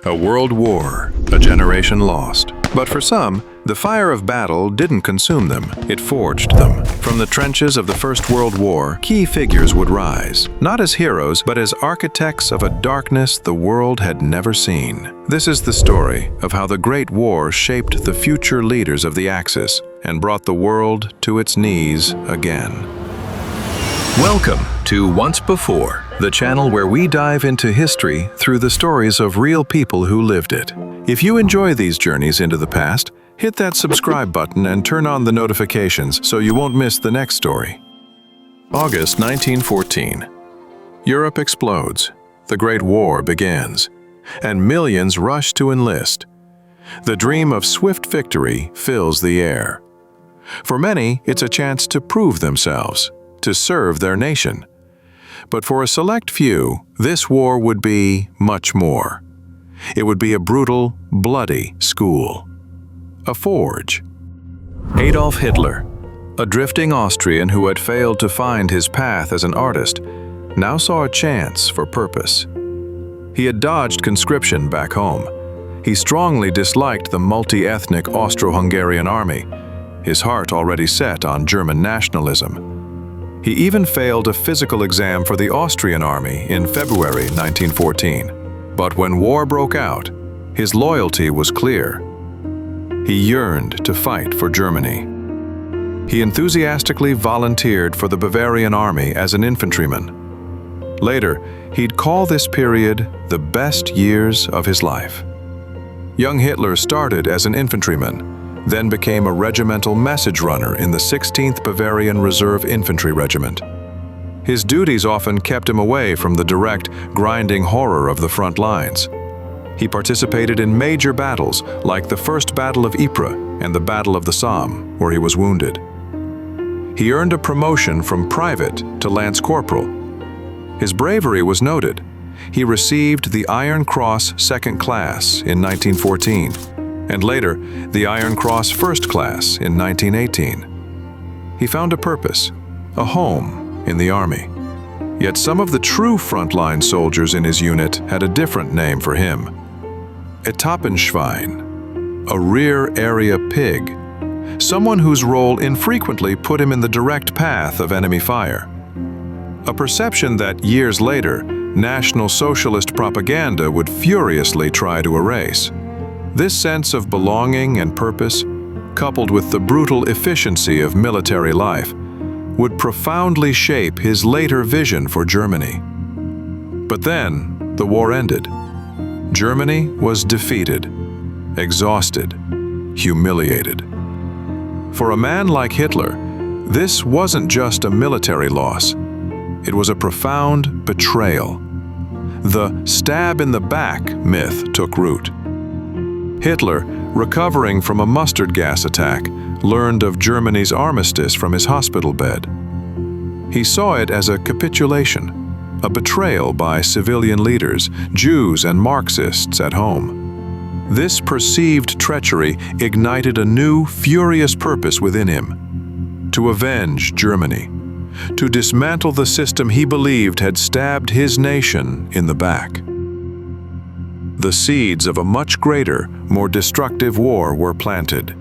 A world war, a generation lost. But for some, the fire of battle didn't consume them, it forged them. From the trenches of the First World War, key figures would rise, not as heroes, but as architects of a darkness the world had never seen. This is the story of how the Great War shaped the future leaders of the Axis and brought the world to its knees again. Welcome to Once Before, the channel where we dive into history through the stories of real people who lived it. If you enjoy these journeys into the past, hit that subscribe button and turn on the notifications so you won't miss the next story. August 1914. Europe explodes. The Great War begins, and millions rush to enlist. The dream of swift victory fills the air. For many, it's a chance to prove themselves, to serve their nation. But for a select few, this war would be much more. It would be a brutal, bloody school. A forge. Adolf Hitler, a drifting Austrian who had failed to find his path as an artist, now saw a chance for purpose. He had dodged conscription back home. He strongly disliked the multi-ethnic Austro-Hungarian army, his heart already set on German nationalism. He even failed a physical exam for the Austrian army in February 1914. But when war broke out, his loyalty was clear. He yearned to fight for Germany. He enthusiastically volunteered for the Bavarian army as an infantryman. Later, he'd call this period the best years of his life. Young Hitler started as an infantryman, then became a regimental message runner in the 16th Bavarian Reserve Infantry Regiment. His duties often kept him away from the direct, grinding horror of the front lines. He participated in major battles like the First Battle of Ypres and the Battle of the Somme, where he was wounded. He earned a promotion from private to lance corporal. His bravery was noted. He received the Iron Cross Second Class in 1914, and later the Iron Cross First Class in 1918. He found a purpose, a home in the army. Yet some of the true frontline soldiers in his unit had a different name for him. Etappenschwein, a rear area pig, someone whose role infrequently put him in the direct path of enemy fire. A perception that years later, National Socialist propaganda would furiously try to erase. This sense of belonging and purpose, coupled with the brutal efficiency of military life, would profoundly shape his later vision for Germany. But then, the war ended. Germany was defeated, exhausted, humiliated. For a man like Hitler, this wasn't just a military loss. It was a profound betrayal. The stab in the back myth took root. Hitler, recovering from a mustard gas attack, learned of Germany's armistice from his hospital bed. He saw it as a capitulation, a betrayal by civilian leaders, Jews and Marxists at home. This perceived treachery ignited a new, furious purpose within him: to avenge Germany, to dismantle the system he believed had stabbed his nation in the back. The seeds of a much greater, more destructive war were planted.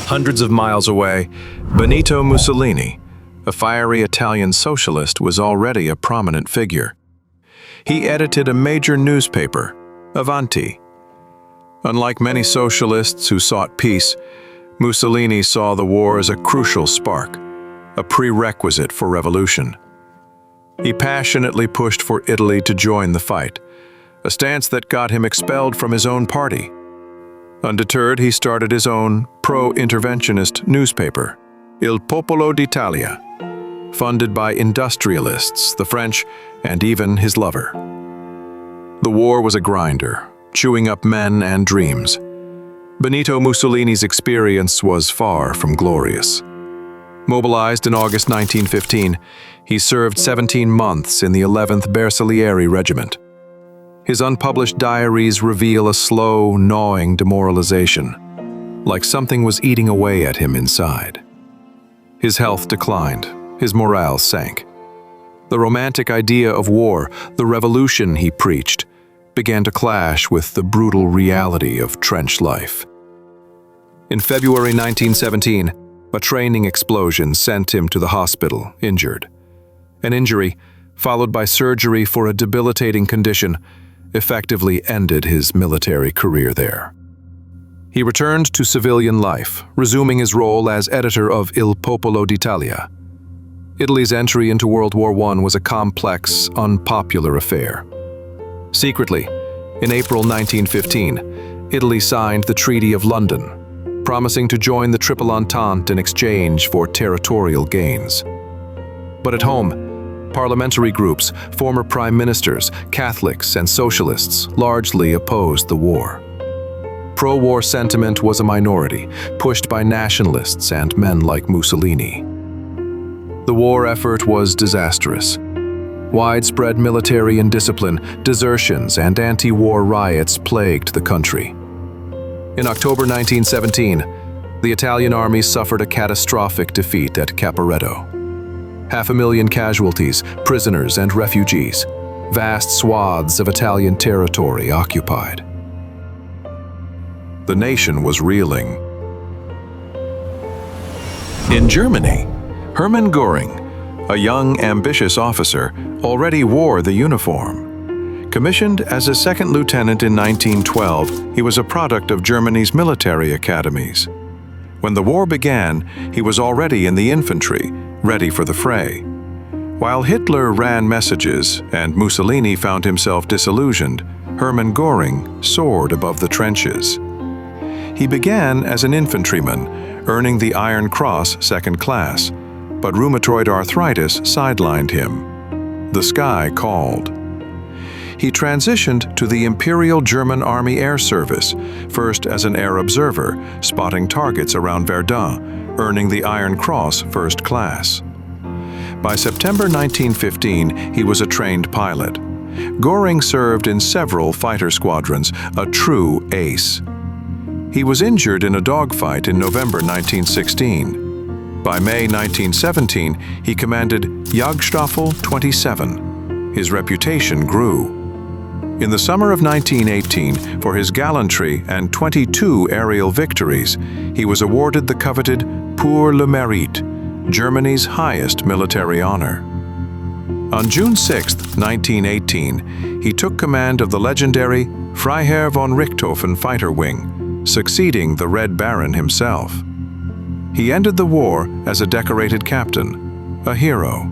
Hundreds of miles away, Benito Mussolini, a fiery Italian socialist, was already a prominent figure. He edited a major newspaper, Avanti. Unlike many socialists who sought peace, Mussolini saw the war as a crucial spark, a prerequisite for revolution. He passionately pushed for Italy to join the fight, a stance that got him expelled from his own party. Undeterred, he started his own pro-interventionist newspaper, Il Popolo d'Italia, funded by industrialists, the French, and even his lover. The war was a grinder, chewing up men and dreams. Benito Mussolini's experience was far from glorious. Mobilized in August 1915, he served 17 months in the 11th Bersaglieri Regiment. His unpublished diaries reveal a slow, gnawing demoralization, like something was eating away at him inside. His health declined, his morale sank. The romantic idea of war, the revolution he preached, began to clash with the brutal reality of trench life. In February 1917, a training explosion sent him to the hospital, injured. An injury, followed by surgery for a debilitating condition, effectively ended his military career there. He returned to civilian life, resuming his role as editor of Il Popolo d'Italia. Italy's entry into World War I was a complex, unpopular affair. Secretly, in April 1915, Italy signed the Treaty of London, promising to join the Triple Entente in exchange for territorial gains. But at home, parliamentary groups, former prime ministers, Catholics, and socialists largely opposed the war. Pro-war sentiment was a minority, pushed by nationalists and men like Mussolini. The war effort was disastrous. Widespread military indiscipline, desertions, and anti-war riots plagued the country. In October 1917, the Italian army suffered a catastrophic defeat at Caporetto. 500,000 casualties, prisoners, and refugees. Vast swaths of Italian territory occupied. The nation was reeling. In Germany, Hermann Goering, a young, ambitious officer, already wore the uniform. Commissioned as a second lieutenant in 1912, he was a product of Germany's military academies. When the war began, he was already in the infantry, ready for the fray. While Hitler ran messages and Mussolini found himself disillusioned, Hermann Goering soared above the trenches. He began as an infantryman, earning the Iron Cross Second Class, but rheumatoid arthritis sidelined him. The sky called. He transitioned to the Imperial German Army Air Service, first as an air observer, spotting targets around Verdun, earning the Iron Cross First Class. By September 1915, he was a trained pilot. Goering served in several fighter squadrons, a true ace. He was injured in a dogfight in November 1916. By May 1917, he commanded Jagdstaffel 27. His reputation grew. In the summer of 1918, for his gallantry and 22 aerial victories, he was awarded the coveted Pour le Mérite, Germany's highest military honor. On June 6, 1918, he took command of the legendary Freiherr von Richthofen fighter wing, succeeding the Red Baron himself. He ended the war as a decorated captain, a hero.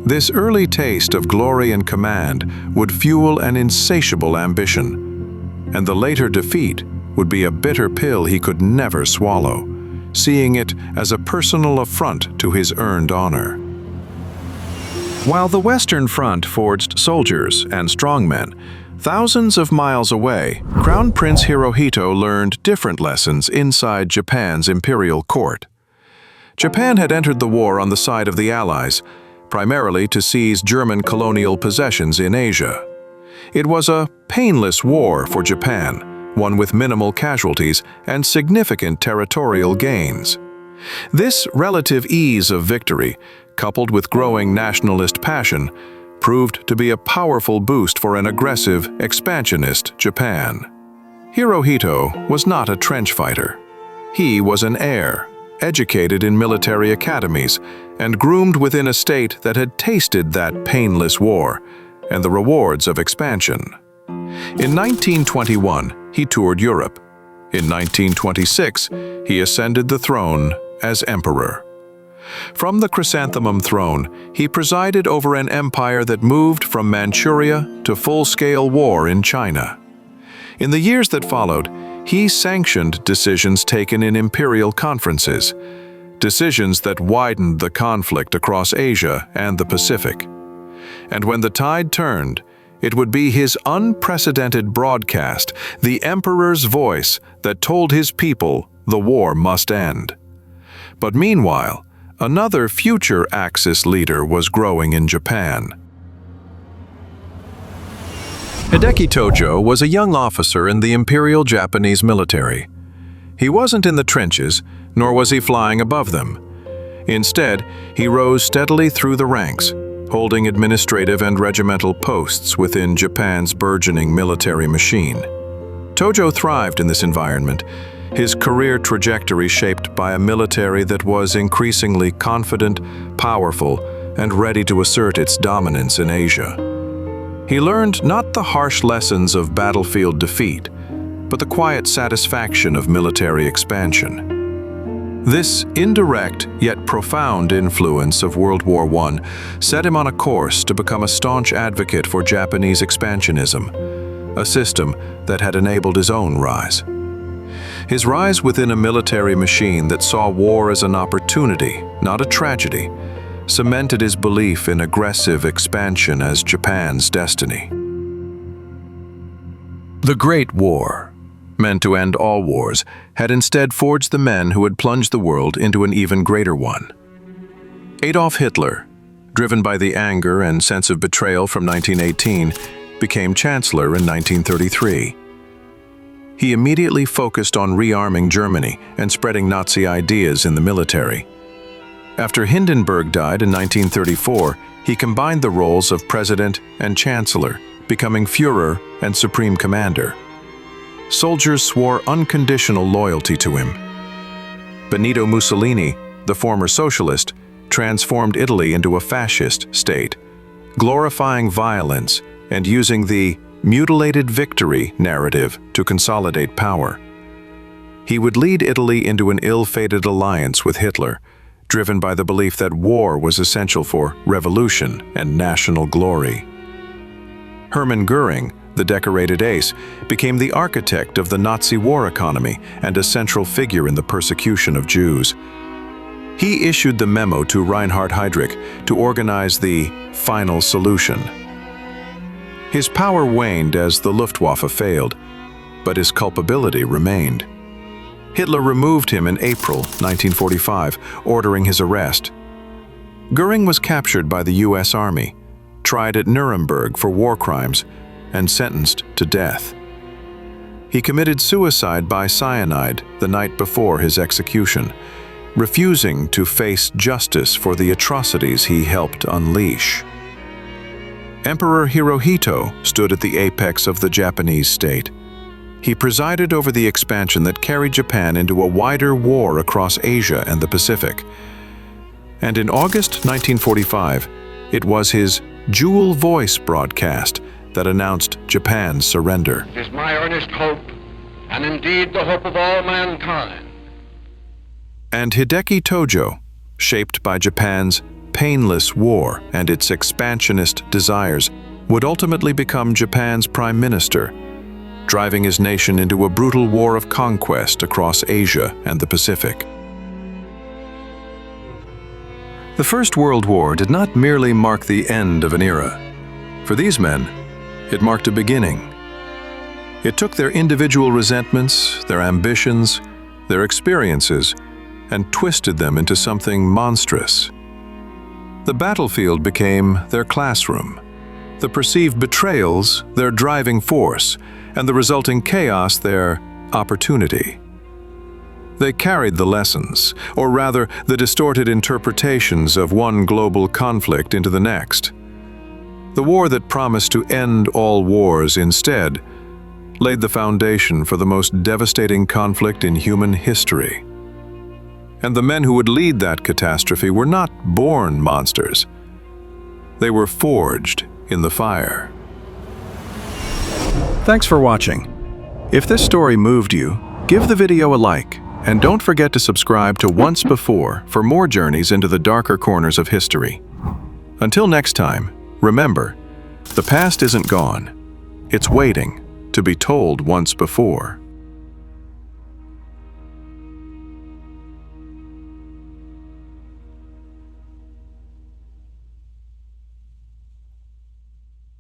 This early taste of glory and command would fuel an insatiable ambition, and the later defeat would be a bitter pill he could never swallow, seeing it as a personal affront to his earned honor. While the Western Front forged soldiers and strongmen, thousands of miles away, Crown Prince Hirohito learned different lessons inside Japan's imperial court. Japan had entered the war on the side of the Allies, primarily to seize German colonial possessions in Asia. It was a painless war for Japan, one with minimal casualties and significant territorial gains. This relative ease of victory, coupled with growing nationalist passion, proved to be a powerful boost for an aggressive, expansionist Japan. Hirohito was not a trench fighter. He was an heir, educated in military academies, and groomed within a state that had tasted that painless war and the rewards of expansion. In 1921, he toured Europe. In 1926, he ascended the throne as emperor. From the chrysanthemum throne, he presided over an empire that moved from Manchuria to full-scale war in China. In the years that followed, he sanctioned decisions taken in imperial conferences, decisions that widened the conflict across Asia and the Pacific. And when the tide turned, it would be his unprecedented broadcast, the emperor's voice, that told his people the war must end. But meanwhile, another future Axis leader was growing in Japan. Hideki Tojo was a young officer in the Imperial Japanese military. He wasn't in the trenches, nor was he flying above them. Instead, he rose steadily through the ranks, holding administrative and regimental posts within Japan's burgeoning military machine. Tojo thrived in this environment, his career trajectory shaped by a military that was increasingly confident, powerful, and ready to assert its dominance in Asia. He learned not the harsh lessons of battlefield defeat, but the quiet satisfaction of military expansion. This indirect yet profound influence of World War I set him on a course to become a staunch advocate for Japanese expansionism, a system that had enabled his own rise. His rise within a military machine that saw war as an opportunity, not a tragedy, cemented his belief in aggressive expansion as Japan's destiny. The Great War, meant to end all wars, had instead forged the men who had plunged the world into an even greater one. Adolf Hitler, driven by the anger and sense of betrayal from 1918, became chancellor in 1933. He immediately focused on rearming Germany and spreading Nazi ideas in the military. After Hindenburg died in 1934, he combined the roles of president and chancellor, becoming Führer and supreme commander. Soldiers swore unconditional loyalty to him. Benito Mussolini, the former socialist, transformed Italy into a fascist state, glorifying violence and using the mutilated victory narrative to consolidate power. He would lead Italy into an ill-fated alliance with Hitler, driven by the belief that war was essential for revolution and national glory. Hermann Goering, the decorated ace, became the architect of the Nazi war economy and a central figure in the persecution of Jews. He issued the memo to Reinhard Heydrich to organize the final solution. His power waned as the Luftwaffe failed, but his culpability remained. Hitler removed him in April 1945, ordering his arrest. Goering was captured by the U.S. Army, tried at Nuremberg for war crimes, and sentenced to death. He committed suicide by cyanide the night before his execution, refusing to face justice for the atrocities he helped unleash. Emperor Hirohito stood at the apex of the Japanese state. He presided over the expansion that carried Japan into a wider war across Asia and the Pacific. And in August 1945, it was his Jewel Voice broadcast that announced Japan's surrender. It is my earnest hope, and indeed the hope of all mankind. And Hideki Tojo, shaped by Japan's painless war and its expansionist desires, would ultimately become Japan's prime minister, driving his nation into a brutal war of conquest across Asia and the Pacific. The First World War did not merely mark the end of an era. For these men, it marked a beginning. It took their individual resentments, their ambitions, their experiences, and twisted them into something monstrous. The battlefield became their classroom, the perceived betrayals their driving force, and the resulting chaos their opportunity. They carried the lessons, or rather the distorted interpretations of one global conflict into the next. The war that promised to end all wars instead laid the foundation for the most devastating conflict in human history. And the men who would lead that catastrophe were not born monsters. They were forged in the fire. Thanks for watching. If this story moved you, give the video a like, and don't forget to subscribe to Once Before for more journeys into the darker corners of history. Until next time, remember, the past isn't gone. It's waiting to be told once before.